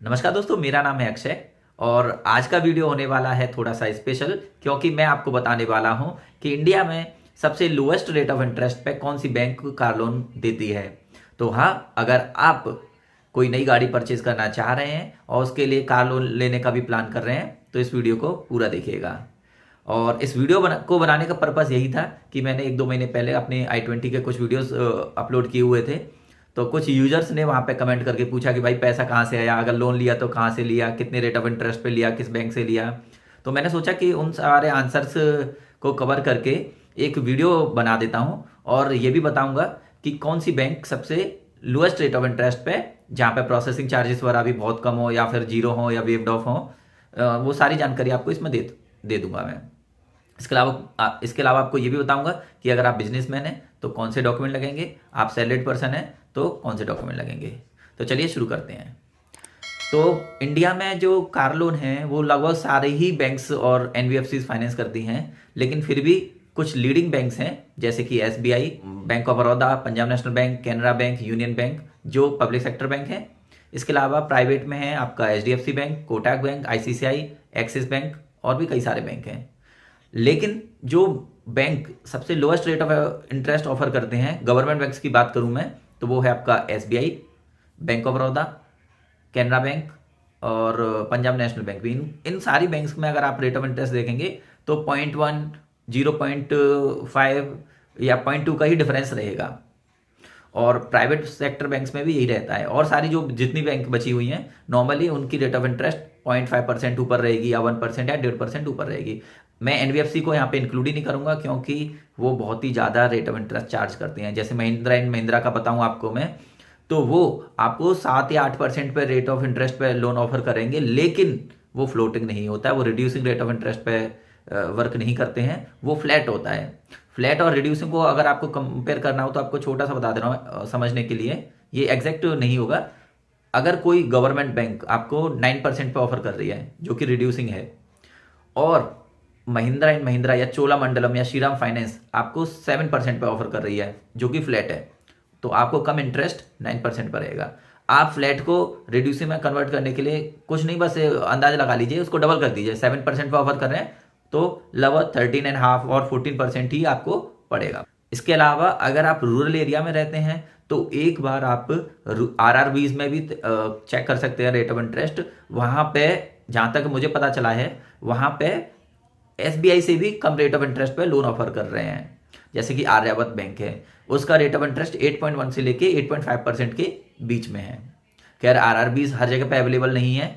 नमस्कार दोस्तों, मेरा नाम है अक्षय और आज का वीडियो होने वाला है थोड़ा सा स्पेशल, क्योंकि मैं आपको बताने वाला हूं कि इंडिया में सबसे लोएस्ट रेट ऑफ इंटरेस्ट पे कौन सी बैंक कार लोन देती है। तो हाँ, अगर आप कोई नई गाड़ी परचेज करना चाह रहे हैं और उसके लिए कार लोन लेने का भी प्लान कर रहे हैं तो इस वीडियो को पूरा देखिएगा। और इस वीडियो को बनाने का पर्पज़ यही था कि मैंने 1-2 महीने पहले अपने i20 के कुछ वीडियोस अपलोड किए हुए थे। तो कुछ यूजर्स ने वहाँ पे कमेंट करके पूछा कि भाई पैसा कहाँ से आया, अगर लोन लिया तो कहाँ से लिया, कितने रेट ऑफ इंटरेस्ट पे लिया, किस बैंक से लिया। तो मैंने सोचा कि उन सारे आंसर्स को कवर करके एक वीडियो बना देता हूँ और ये भी बताऊँगा कि कौन सी बैंक सबसे लोएस्ट रेट ऑफ इंटरेस्ट पे, जहाँ पे प्रोसेसिंग चार्जेस वगैरह भी बहुत कम हो या फिर जीरो हो या वेव्ड ऑफ हो, वो सारी जानकारी आपको इसमें दे दूंगा मैं। इसके अलावा आपको ये भी बताऊंगा कि अगर आप बिजनेसमैन हैं तो कौन से डॉक्यूमेंट लगेंगे, आप सैलरीड पर्सन हैं तो कौन से डॉक्यूमेंट लगेंगे। तो चलिए शुरू करते हैं। तो इंडिया में जो कार लोन है वो लगभग सारे ही बैंक्स और एनबीएफसीज फाइनेंस करती हैं, लेकिन फिर भी कुछ लीडिंग बैंक्स हैं जैसे कि SBI, bank of Baroda, Punjab national bank, Canara bank, union bank, जो पब्लिक सेक्टर बैंक हैं। इसके अलावा प्राइवेट में है आपका HDFC bank, Kotak bank, ICICI, axis bank और भी कई सारे बैंक हैं। लेकिन जो बैंक सबसे lowest rate of interest offer करते हैं, गवर्नमेंट बैंक्स की बात करूं मैं, तो वो है आपका SBI, bank of Baroda, Canara bank और पंजाब नेशनल बैंक भी। इन सारी बैंक्स में अगर आप रेट ऑफ इंटरेस्ट देखेंगे तो 0.1, 0.5 या 0.2 का ही डिफरेंस रहेगा। और प्राइवेट सेक्टर बैंक्स में भी यही रहता है। और सारी जो जितनी बैंक बची हुई हैं नॉर्मली उनकी रेट ऑफ इंटरेस्ट 0.5% ऊपर रहेगी या 1% या 1.5% ऊपर रहेगी। मैं एनबीएफसी को यहाँ पे इंक्लूड ही नहीं करूँगा क्योंकि वो बहुत ही ज़्यादा रेट ऑफ इंटरेस्ट चार्ज करते हैं। जैसे महिंद्रा एंड महिंद्रा का बताऊँ आपको मैं, तो वो आपको 7 या 8% पे रेट ऑफ इंटरेस्ट पे लोन ऑफर करेंगे, लेकिन वो फ्लोटिंग नहीं होता है, वो रिड्यूसिंग रेट ऑफ इंटरेस्ट पे वर्क नहीं करते हैं, वो फ्लैट होता है। फ्लैट और रिड्यूसिंग को अगर आपको कंपेयर करना हो तो आपको छोटा सा बता दे रहा हूँ समझने के लिए, ये एग्जैक्ट नहीं होगा। अगर कोई गवर्नमेंट बैंक आपको 9% पे ऑफर कर रही है जो कि रिड्यूसिंग है, और महिंद्रा एंड महिंद्रा या चोलामंडलम या श्रीराम फाइनेंस आपको 7% पे ऑफर कर रही है जो कि फ्लैट है, तो आपको कम इंटरेस्ट 9% पर रहेगा। आप फ्लैट को रिड्यूसिंग में कन्वर्ट करने के लिए कुछ नहीं, बस अंदाजा लगा लीजिए, उसको डबल कर दीजिए। 7% पे ऑफर कर रहे हैं तो लगभग 13.5 और 14% ही आपको पड़ेगा। इसके अलावा अगर आप रूरल एरिया में रहते हैं तो एक बार आप आरआरबीज में भी चेक कर सकते हैं रेट ऑफ इंटरेस्ट। वहाँ पे जहाँ तक मुझे पता चला है वहाँ पे एसबीआई से भी कम रेट ऑफ इंटरेस्ट पे लोन ऑफर कर रहे हैं। जैसे कि आर्यावर्त बैंक है, उसका रेट ऑफ इंटरेस्ट 8.1 से लेके 8.5% के बीच में है। खैर आरआरबीज हर जगह पे अवेलेबल नहीं है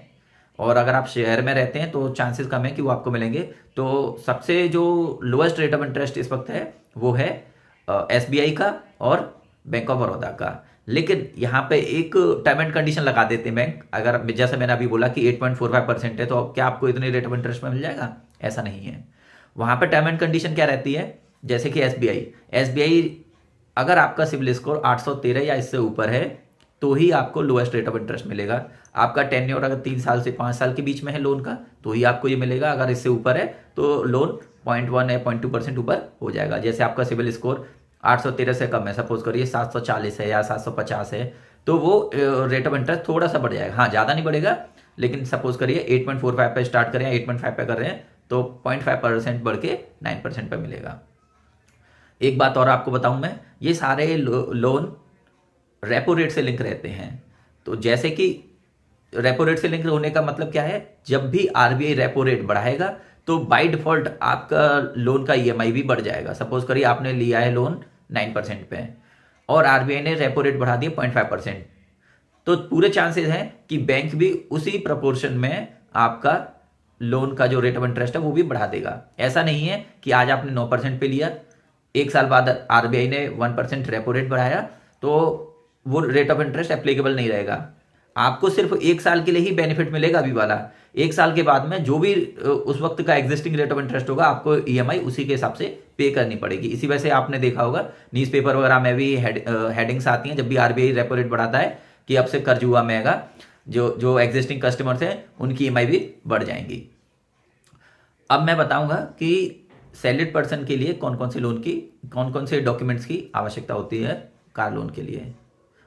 और अगर आप शहर में रहते हैं तो चांसेस कम है कि वो आपको मिलेंगे। तो सबसे जो लोएस्ट रेट ऑफ इंटरेस्ट इस वक्त है वो है एसबीआई का और बैंक ऑफ बड़ौदा का। लेकिन यहाँ पे एक टर्म एंड कंडीशन लगा देते हैं बैंक, अगर जैसे मैंने अभी बोला कि 8.45% है तो क्या आपको इतने रेट ऑफ इंटरेस्ट में मिल जाएगा? ऐसा नहीं है। वहाँ पे टर्म एंड कंडीशन क्या रहती है, जैसे कि एसबीआई अगर आपका सिविल स्कोर 813 या इससे ऊपर है तो ही आपको लोएस्ट रेट ऑफ इंटरेस्ट मिलेगा। आपका टेन्योर अगर 3 साल से 5 साल के बीच में है लोन का तो ही आपको ये मिलेगा। अगर इससे ऊपर है तो लोन 0.1 या 0.2% ऊपर हो जाएगा। जैसे आपका सिविल स्कोर 813 से कम है, सपोज करिए 740 है या 750 है, तो वो रेट ऑफ इंटरेस्ट थोड़ा सा बढ़ जाएगा। हाँ, ज़्यादा नहीं बढ़ेगा, लेकिन सपोज करिए 8.45 पे स्टार्ट करें या 8.5 पे कर रहे हैं तो 0.5% बढ़ के 9% पे मिलेगा। एक बात और आपको बताऊं मैं, ये सारे लोन रेपो रेट से लिंक रहते हैं। तो जैसे कि रेपो रेट से लिंक होने का मतलब क्या है, जब भी आरबीआई रेपो रेट बढ़ाएगा तो बाय डिफॉल्ट आपका लोन का ईएमआई भी बढ़ जाएगा। सपोज करिए आपने लिया है लोन 9% पे और आरबीआई ने रेपो रेट बढ़ा दिया 0.5%, तो पूरे चांसेस हैं कि बैंक भी उसी प्रपोर्शन में आपका लोन का जो रेट ऑफ इंटरेस्ट है वो भी बढ़ा देगा। ऐसा नहीं है कि आज आपने 9% पे लिया, एक साल बाद आरबीआई ने 1% रेपो रेट बढ़ाया तो वो रेट ऑफ इंटरेस्ट एप्लीकेबल नहीं रहेगा। आपको सिर्फ एक साल के लिए ही बेनिफिट मिलेगा अभी वाला। एक साल के बाद में जो भी उस वक्त का एग्जिस्टिंग रेट ऑफ इंटरेस्ट होगा आपको ईएमआई उसी के हिसाब से पे करनी पड़ेगी। इसी वजह से आपने देखा होगा न्यूज़ पेपर वगैरह में भी हेडिंग्स आती हैं जब भी आरबीआई रेपो रेट बढ़ाता है कि अब से कर्ज हुआ महंगा, जो जो एग्जिस्टिंग कस्टमर्स हैं उनकी ईएमआई भी बढ़ जाएंगी। अब मैं बताऊंगा कि सैलरीड पर्सन के लिए कौन कौन से डॉक्यूमेंट्स की आवश्यकता होती है कार लोन के लिए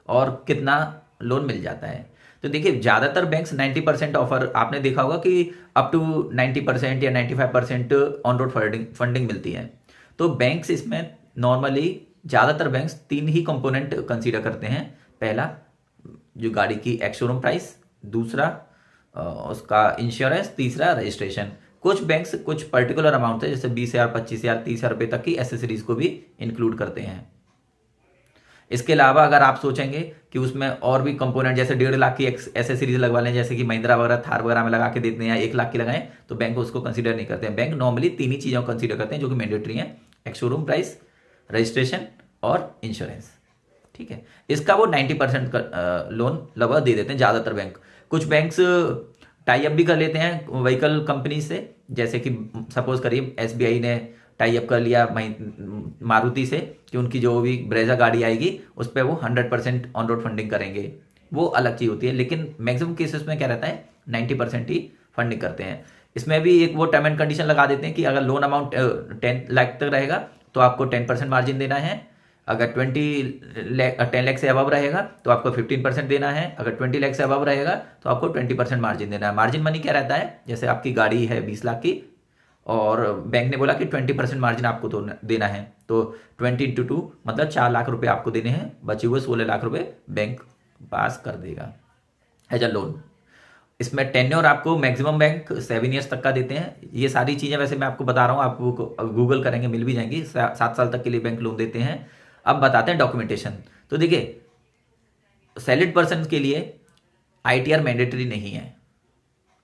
और कितना लोन मिल जाता है। तो देखिए ज़्यादातर बैंक्स 90% ऑफर, आपने देखा होगा कि अप टू 90% या 95% ऑन रोड फंडिंग मिलती है। तो बैंक्स इसमें नॉर्मली ज़्यादातर बैंक्स 3 ही कंपोनेंट कंसीडर करते हैं। पहला जो गाड़ी की एक्स शोरूम प्राइस, दूसरा उसका इंश्योरेंस, तीसरा रजिस्ट्रेशन। कुछ बैंक्स कुछ पर्टिकुलर अमाउंट है जैसे 20,000, 25,000, 30,000 रुपये तक की एसेसरीज को भी इंक्लूड करते हैं। इसके अलावा अगर आप सोचेंगे कि उसमें और भी कंपोनेंट जैसे 1.5 लाख की एसेसरीज लगवा लें, जैसे कि महिंद्रा वगैरह, थार वगैरह में लगा के देते हैं, या 1 लाख की लगाएं, तो बैंक उसको कंसीडर नहीं करते हैं। बैंक नॉर्मली 3 ही चीज़ों को कंसीडर करते हैं जो कि मैंडेटरी हैं, एक्स शोरूम प्राइस, रजिस्ट्रेशन और इंश्योरेंस। ठीक है, इसका वो 90% लोन लगभग दे देते हैं ज़्यादातर बैंक। कुछ बैंक्स टाई अप भी कर लेते हैं व्हीकल कंपनी से, जैसे कि सपोज करिए एसबीआई ने टाई अप कर लिया मारुति से कि उनकी जो भी ब्रेजा गाड़ी आएगी उस पर वो 100% ऑन रोड फंडिंग करेंगे, वो अलग चीज़ होती है। लेकिन मैक्सिमम केसेस में क्या रहता है, 90% ही फंडिंग करते हैं। इसमें भी एक वो टर्म एंड कंडीशन लगा देते हैं कि अगर लोन अमाउंट 10 लाख तक रहेगा तो आपको 10% मार्जिन देना है, अगर 10 लाख से अबव रहेगा तो आपको 15% देना है, अगर 20 लाख से अबव रहेगा तो आपको 20% मार्जिन देना है। मार्जिन मनी क्या रहता है, जैसे आपकी गाड़ी है 20 लाख की और बैंक ने बोला कि 20% मार्जिन आपको तो देना है, तो 20 × 2 मतलब 4 लाख रुपए आपको देने हैं, बचे हुए 16 लाख रुपए बैंक पास कर देगा एज अ लोन। इसमें टेन्योर आपको मैक्सिमम बैंक 7 ईयर्स तक का देते हैं। ये सारी चीज़ें वैसे मैं आपको बता रहा हूँ, आपको गूगल करेंगे मिल भी जाएंगी। 7 साल तक के लिए बैंक लोन देते हैं। अब बताते हैं डॉक्यूमेंटेशन। तो देखिए सैलरीड पर्सन के लिए ITR मैंडेटरी नहीं है।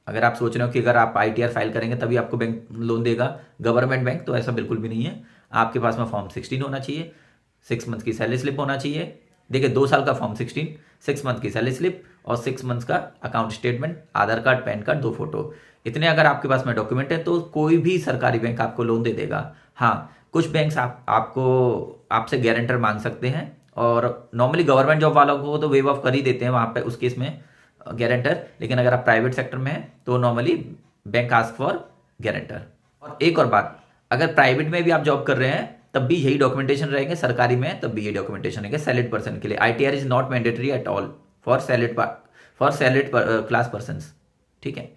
अगर आप सोच रहे हो कि अगर आप ITR फाइल करेंगे तभी आपको बैंक लोन देगा गवर्नमेंट बैंक, तो ऐसा बिल्कुल भी नहीं है। आपके पास में फॉर्म 16 होना चाहिए, 6 मंथ की सैलरी स्लिप होना चाहिए। देखिए 2 साल का फॉर्म 16, 6 मंथ की सैलरी स्लिप और 6 मंथ्स का अकाउंट स्टेटमेंट, आधार कार्ड, पैन कार्ड, 2 फोटो। इतने अगर आपके पास में डॉक्यूमेंट है तो कोई भी सरकारी बैंक आपको लोन दे देगा। हाँ, कुछ बैंक्स आपसे गारंटर मांग सकते हैं और नॉर्मली गवर्नमेंट जॉब वालों को तो वेव ऑफ कर ही देते हैं वहाँ पे उस केस में गारंटर। लेकिन अगर आप प्राइवेट सेक्टर में हैं तो normally bank ask for guarantor. और एक और बात, अगर प्राइवेट में भी आप जॉब कर रहे हैं तब भी यही डॉक्यूमेंटेशन रहेंगे, सरकारी में तब भी ये डॉक्यूमेंटेशन रहेंगे सैलरीड पर्सन के लिए। ITR is not mandatory at all for salaried class person. ठीक है,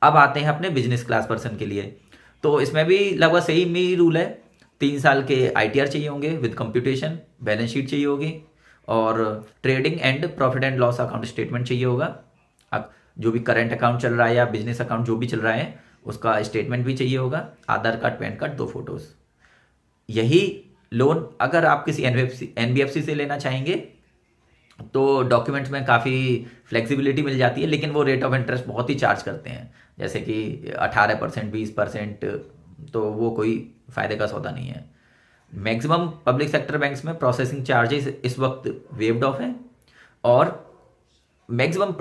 अब आते हैं अपने बिजनेस क्लास पर्सन के लिए। तो इसमें भी लगभग सेम ही रूल है। 3 साल के ITR चाहिए होंगे विद कंप्यूटेशन, बैलेंस शीट चाहिए होगी और trading and profit and loss account statement चाहिए होगा। अब जो भी करंट अकाउंट चल रहा है या बिजनेस अकाउंट जो भी चल रहा है उसका स्टेटमेंट भी चाहिए होगा, आधार कार्ड, पैन कार्ड, 2 फोटोज। यही लोन अगर आप किसी NBFC से लेना चाहेंगे तो डॉक्यूमेंट्स में काफ़ी फ्लेक्सिबिलिटी मिल जाती है, लेकिन वो रेट ऑफ इंटरेस्ट बहुत ही चार्ज करते हैं, जैसे कि 18%, 20%, तो वो कोई फ़ायदे का सौदा नहीं है। मैक्सिमम पब्लिक सेक्टर बैंक्स में प्रोसेसिंग चार्जेस इस वक्त वेव्ड ऑफ है और मैक्सिमम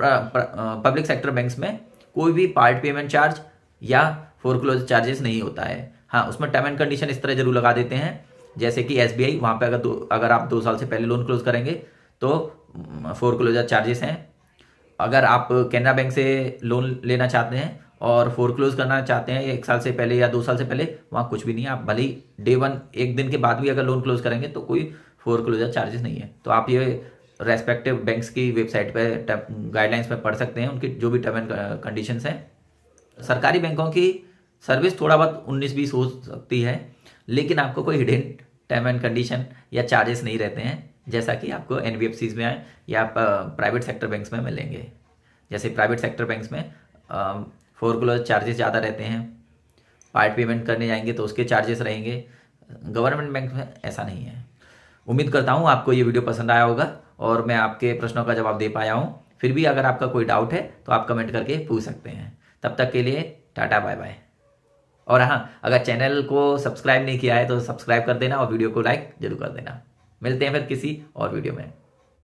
पब्लिक सेक्टर बैंक्स में कोई भी पार्ट पेमेंट चार्ज या फोरक्लोज चार्जेस नहीं होता है। हाँ, उसमें टर्म एंड कंडीशन इस तरह जरूर लगा देते हैं, जैसे कि SBI, वहाँ पे अगर आप 2 साल से पहले लोन क्लोज करेंगे तो फोरक्लोजर चार्जेस हैं। अगर आप कैनरा बैंक से लोन लेना चाहते हैं और फोरक्लोज करना चाहते हैं 1 साल से पहले या 2 साल से पहले, वहाँ कुछ भी नहीं है। आप भले ही डे 1 1 दिन के बाद भी अगर लोन क्लोज करेंगे तो कोई फोरक्लोजर चार्जेस नहीं है। तो आप ये रेस्पेक्टिव बैंक्स की वेबसाइट पे गाइडलाइंस में पढ़ सकते हैं, उनकी जो भी टर्म एंड कंडीशंस हैं। सरकारी बैंकों की सर्विस थोड़ा बहुत 19-20 हो सकती है, लेकिन आपको कोई हिडन टर्म एंड कंडीशन या चार्जेस नहीं रहते हैं जैसा कि आपको NBFCs में आए या प्राइवेट सेक्टर बैंक्स में मिलेंगे। जैसे प्राइवेट सेक्टर बैंक्स में फोरक्लोज चार्जेस ज़्यादा रहते हैं, पार्ट पेमेंट करने जाएंगे तो उसके चार्जेस रहेंगे। गवर्नमेंट बैंक में ऐसा नहीं है। उम्मीद करता हूँ आपको ये वीडियो पसंद आया होगा और मैं आपके प्रश्नों का जवाब दे पाया हूँ। फिर भी अगर आपका कोई डाउट है तो आप कमेंट करके पूछ सकते हैं। तब तक के लिए टाटा, बाय बाय। और हाँ, अगर चैनल को सब्सक्राइब नहीं किया है तो सब्सक्राइब कर देना और वीडियो को लाइक जरूर कर देना। मिलते हैं फिर किसी और वीडियो में।